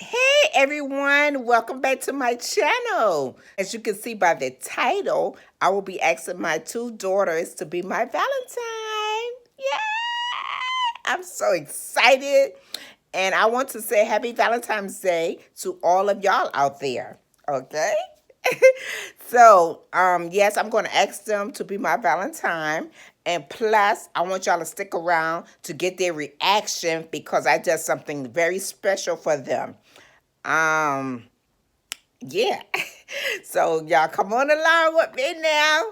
Hey everyone, welcome back to my channel. As you can see by the title, I will be asking my two daughters to be my Valentine. Yeah! I'm so excited. And I want to say happy Valentine's Day to all of y'all out there. Okay? Yes, I'm going to ask them to be my Valentine. And plus, I want y'all to stick around to get their reaction because I did something very special for them. Um, yeah. So y'all come on along with me now.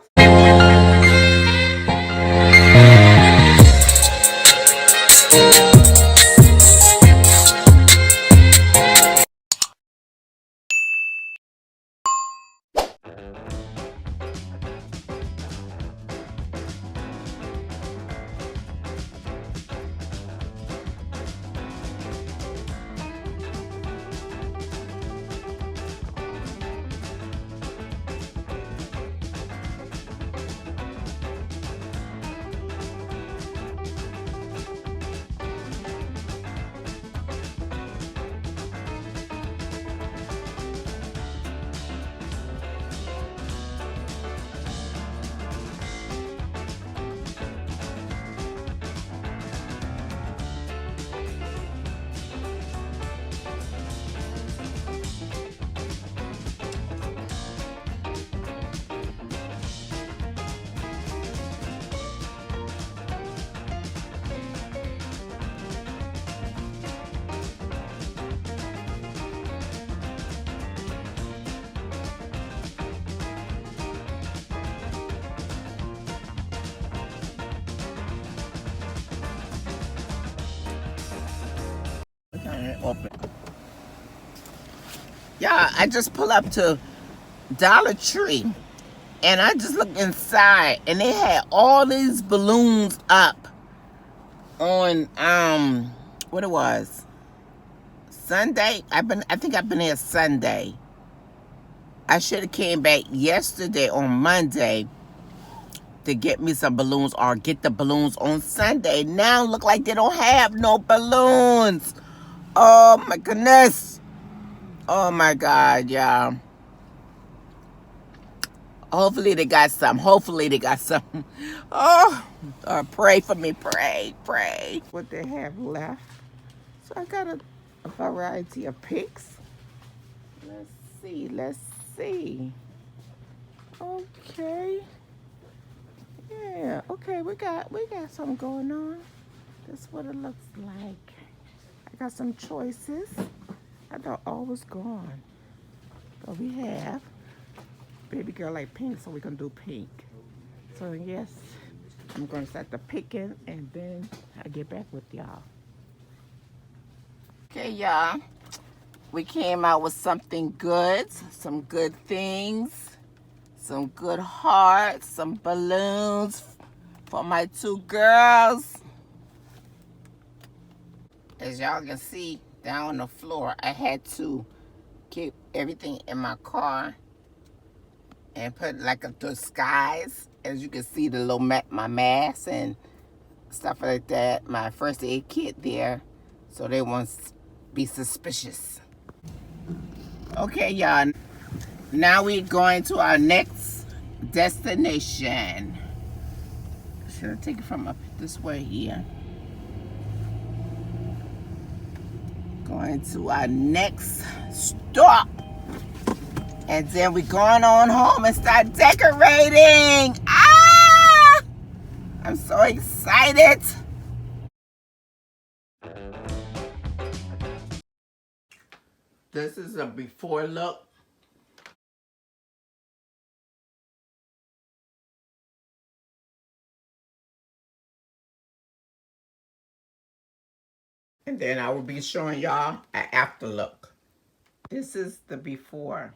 Open. Yeah, I just pull up to Dollar Tree and I just looked inside and they had all these balloons up on what it was Sunday. I think I've been here Sunday. I should have came back yesterday on Monday to get me some balloons or get the balloons on Sunday. Now look like they don't have no balloons. Oh my goodness. Oh my God, y'all. Hopefully they got some. Hopefully they got some. Oh, pray for me. Pray. What they have left. So I got a variety of picks. Let's see. Okay. Yeah, okay, we got something going on. That's what it looks like. I got some choices. I thought all was gone. But we have baby girl like pink, so we're gonna do pink. So yes, I'm gonna start the picking and then I'll get back with y'all. Okay, y'all. We came out with something good, some good things, some good hearts, some balloons for my two girls. As y'all can see down on the floor, I had to keep everything in my car and put like a disguise. As you can see, the little my mask and stuff like that, my first aid kit there, so they won't be suspicious. Okay, y'all. Now we're going to our next destination. Should I take it from up this way here? Going to our next stop. And then we're going on home and start decorating. Ah! I'm so excited. This is a before look. And then I will be showing y'all an after look. This is the before.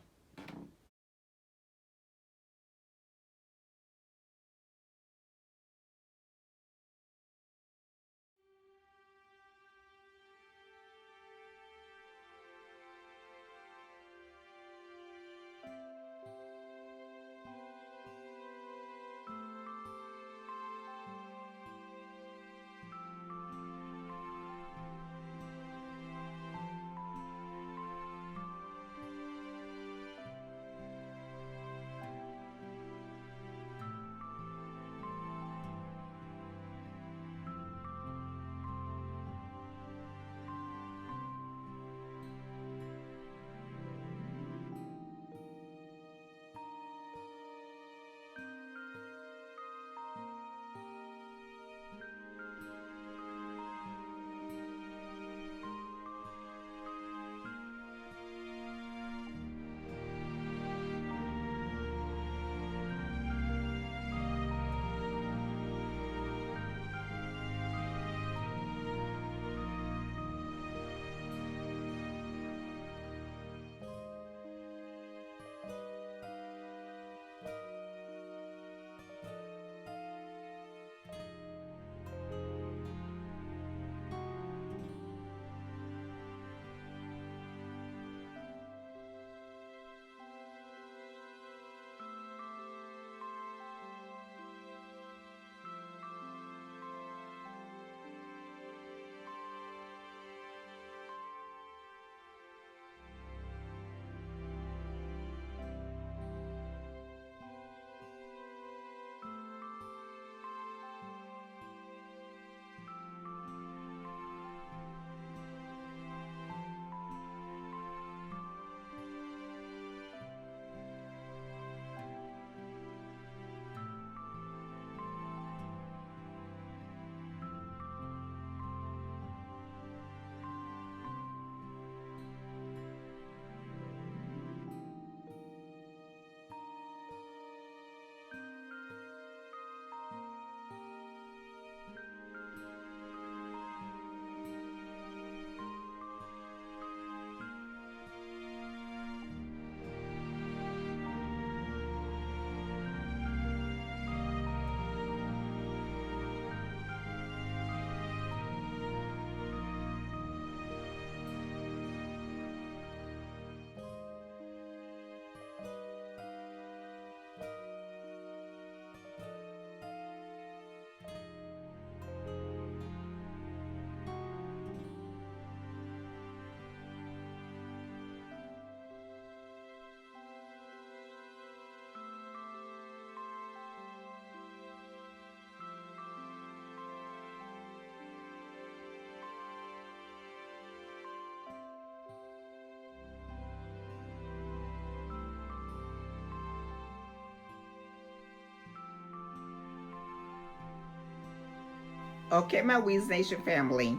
Okay, my Weezie Nation family,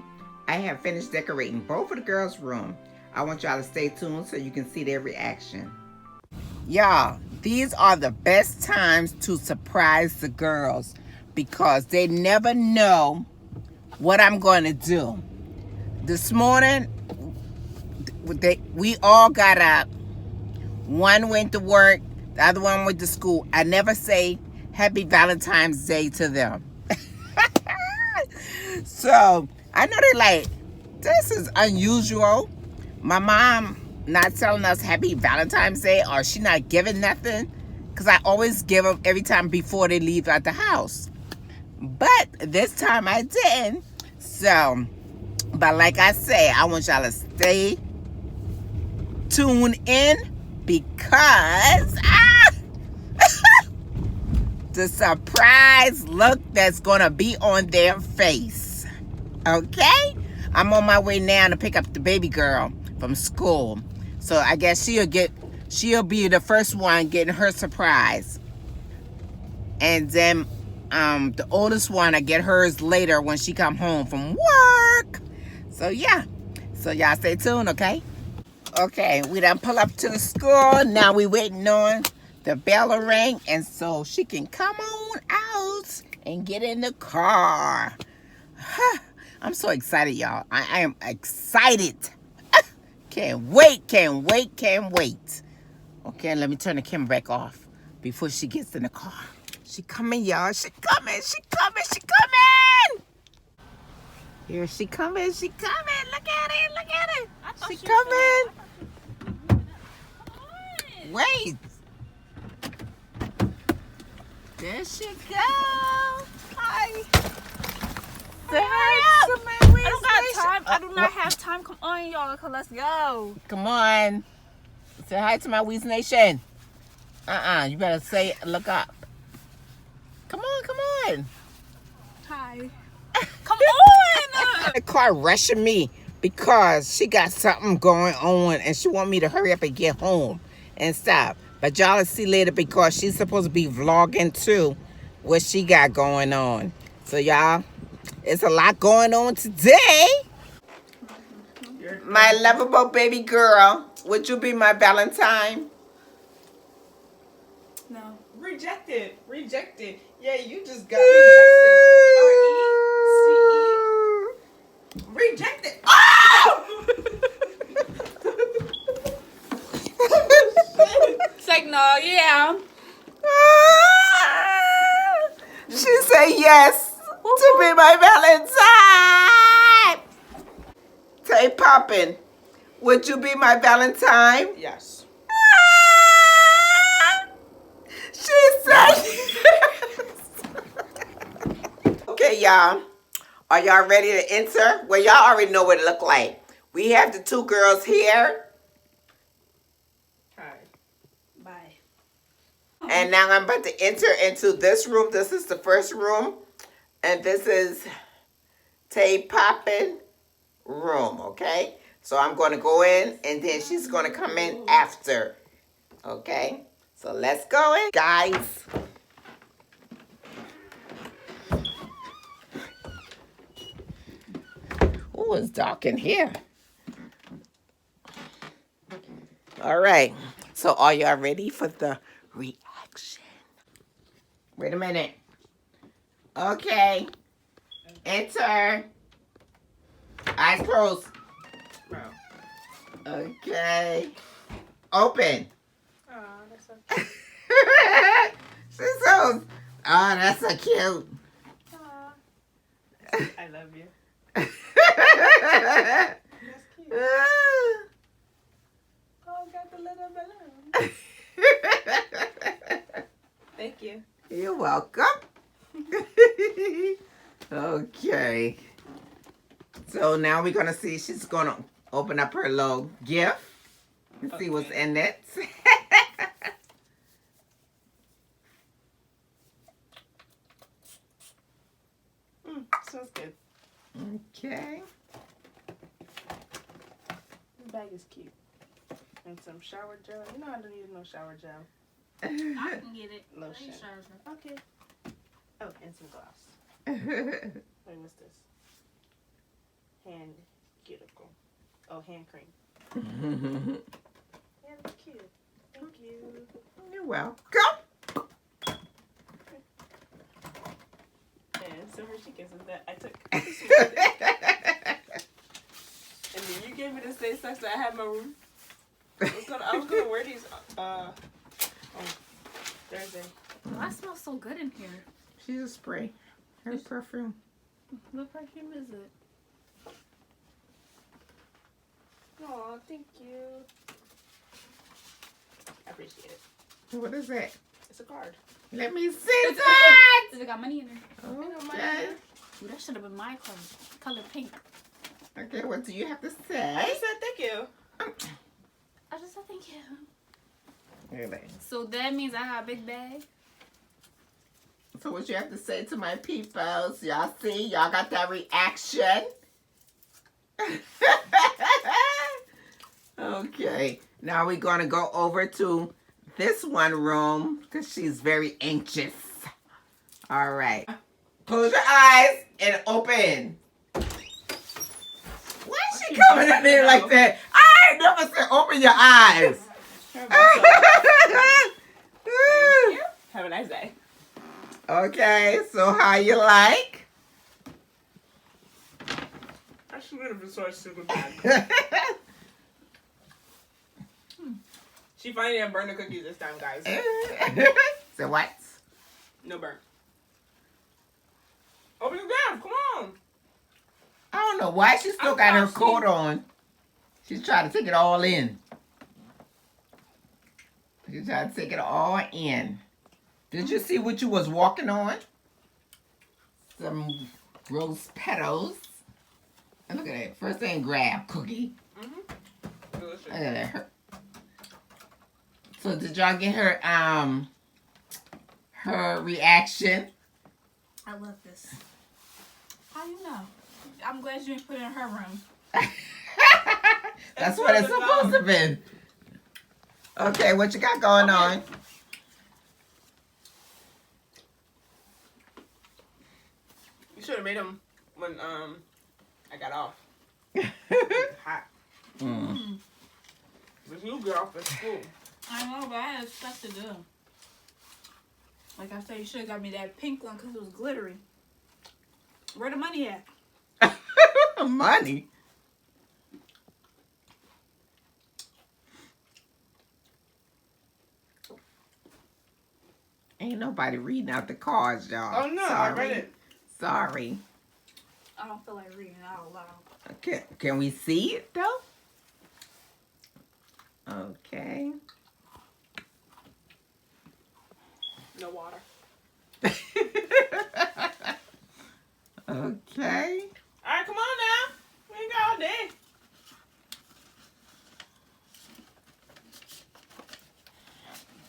I have finished decorating both of the girls' room. I want y'all to stay tuned so you can see their reaction. Y'all, these are the best times to surprise the girls because they never know what I'm going to do. This morning, we all got up. One went to work, the other one went to school. I never say Happy Valentine's Day to them. So, I know they're like, this is unusual. My mom not telling us Happy Valentine's Day, or she not giving nothing. Because I always give them every time before they leave out the house. But this time I didn't. So, but like I say, I want y'all to stay tuned in because the surprise look that's gonna be on their face. Okay? I'm on my way now to pick up the baby girl from school. So I guess she'll be the first one getting her surprise. And then the oldest one, I get hers later when she come home from work. So yeah. So y'all stay tuned, okay? Okay, we done pull up to the school. Now we waiting on the bell to ring, and so she can come on out and get in the car. I'm so excited, y'all. I am excited. Can't wait, can't wait, can't wait. Okay, let me turn the camera back off before she gets in the car. She coming, y'all. She coming, she coming, she coming. Here she coming, she coming. Look at it, look at it. She coming. Wait. There she go. Hi. Say hi to my Weezie. I don't got time. I do not have time. Come on, y'all. Let's go. Come on. Say hi to my Weezie Nation. You better say, look up. Come on, come on. Hi. Come on. The car rushing me because she got something going on and she want me to hurry up and get home and stop. But y'all will see later because she's supposed to be vlogging too what she got going on. So y'all, it's a lot going on today. My lovable baby girl, would you be my Valentine? No. Rejected. Rejected. Yeah, you just got rejected. R-E-C-E. Rejected. Oh! It's like, no, yeah. She said yes to be my Valentine. Tay Poppin', would you be my Valentine? Yes. She said yes. Okay, y'all. Are y'all ready to enter? Well, y'all already know what it look like. We have the two girls here. Hi. Bye. And now I'm about to enter into this room. This is the first room. And this is Tay Poppin' room, okay? So I'm going to go in and then she's going to come in after. Okay? So let's go in, guys. Oh, it's dark in here. All right. So are y'all ready for the reaction? Wait a minute. Okay. Enter. Eyes closed. Wow. Okay. Open. Oh, that's so cute. She's so... Oh, that's so cute. I love you. That's cute. Oh, got the little balloon. Thank you. You're welcome. Okay. So now we're going to see, she's going to open up her little gift and see what's in it. Smells good. Okay. The bag is cute. And some shower gel. You know I don't need no shower gel. I can get it. Lotion. Lotion. Okay. Oh, and some gloss. Wait, what's this? Hand cuticle. Oh, hand cream. Yeah, that's cute. Thank you. You're welcome. And so her chickens is that I took. And then you gave me the same socks that I had in my room. I was gonna wear these on Thursday. Oh, that smells so good in here. She's a spray. Her perfume. What perfume is it? Oh, thank you. I appreciate it. What is that? It's a card. Let me see that. Does it got money in there? Okay. Ooh, that should have been my color pink. Okay, what do you have to I say? just said thank you. I just said thank you. Really? So that means I got a big bag. So what you have to say to my peoples? Y'all see? Y'all got that reaction? Okay. Now we're going to go over to this one room because she's very anxious. All right. Close your eyes and open. Why is she coming in there like that? I ain't never said open your eyes. Have a nice day. Okay, so how you like? I should have been so super bad. She finally didn't burn the cookies this time, guys. So what? No burn. Open your mouth, come on. I don't know why she still got her coat on. She's trying to take it all in. She's trying to take it all in. Did you see what you was walking on? Some rose petals. And look at that. First thing, grab cookie. Delicious. Look at that. So did y'all get her her reaction? I love this. How you know? I'm glad you didn't put it in her room. That's what it's supposed to be. Okay, what you got going on? You should have made them when I got off. Hot. But you get off at school. I know, but I had stuff to do. Like I said, you should have got me that pink one because it was glittery. Where the money at? Money? Ain't nobody reading out the cards, y'all. Oh no, Sorry. I read it. Sorry. I don't feel like reading it out loud. Okay, can we see it though? Okay. No water. Okay. Alright, come on now. We ain't got all day.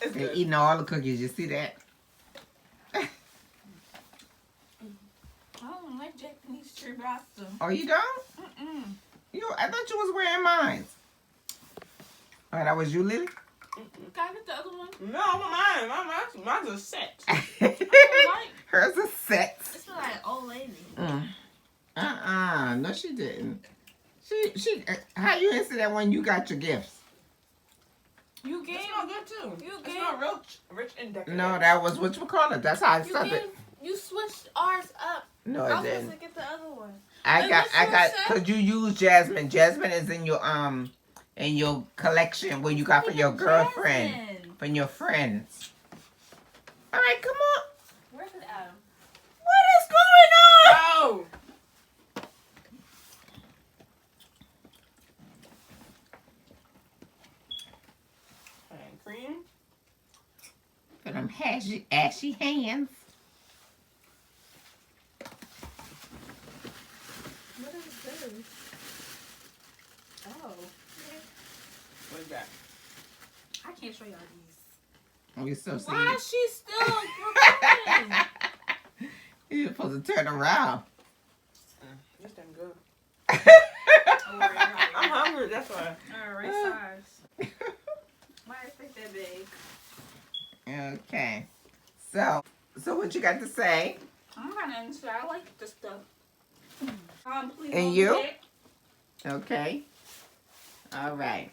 It's They're good. eating all the cookies. You see that? I don't like Japanese tree pasta. Oh, you don't? I thought you was wearing mine. Oh, that was you, Lily? Can I get the other one? No, mine. Mine's a set. Hers is set. It's like old lady. No, she didn't. She. How you answer that when you got your gifts? You gave. It smell good too. You It gave. smell rich and decorative. No, that was what you call it. That's how I You said gave. it. You switched ours up. No, I it was supposed didn't. to get the other one. I Wait, got, which one said? cause you use Jasmine. Jasmine is in your collection when you got for your girlfriend, Jasmine. from your friends. All right, come on. Where's it at? What is going on? Oh! And cream. For them ashy hands. What is this? Oh. What is that? I can't show y'all these. We still see Why it. is she still recording? You're supposed to turn around. This damn good. Oh, right. I'm hungry, that's why. Alright, size. Why is it that big? Okay. So what you got to say? I'm kind of into it. I like this stuff. Please And don't you? do that. Okay. All right.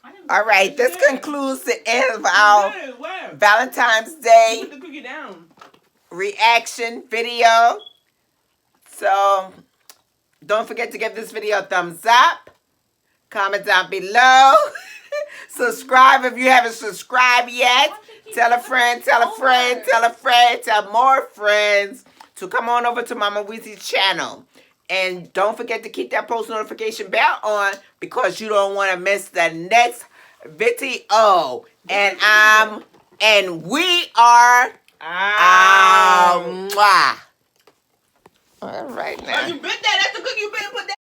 I didn't- All right. This Good. concludes the end of our Good. Where? Valentine's You Day put the cookie down. reaction video. So don't forget to give this video a thumbs up. Comment down below. Subscribe if you haven't subscribed yet. Tell a friend, tell a friend, tell a friend, tell more friends to come on over to Mama Weesie's channel. And don't forget to keep that post notification bell on because you don't want to miss the next video. And we are mwah. All right now. Oh, you bit that. That's the cookie you bit. Put that.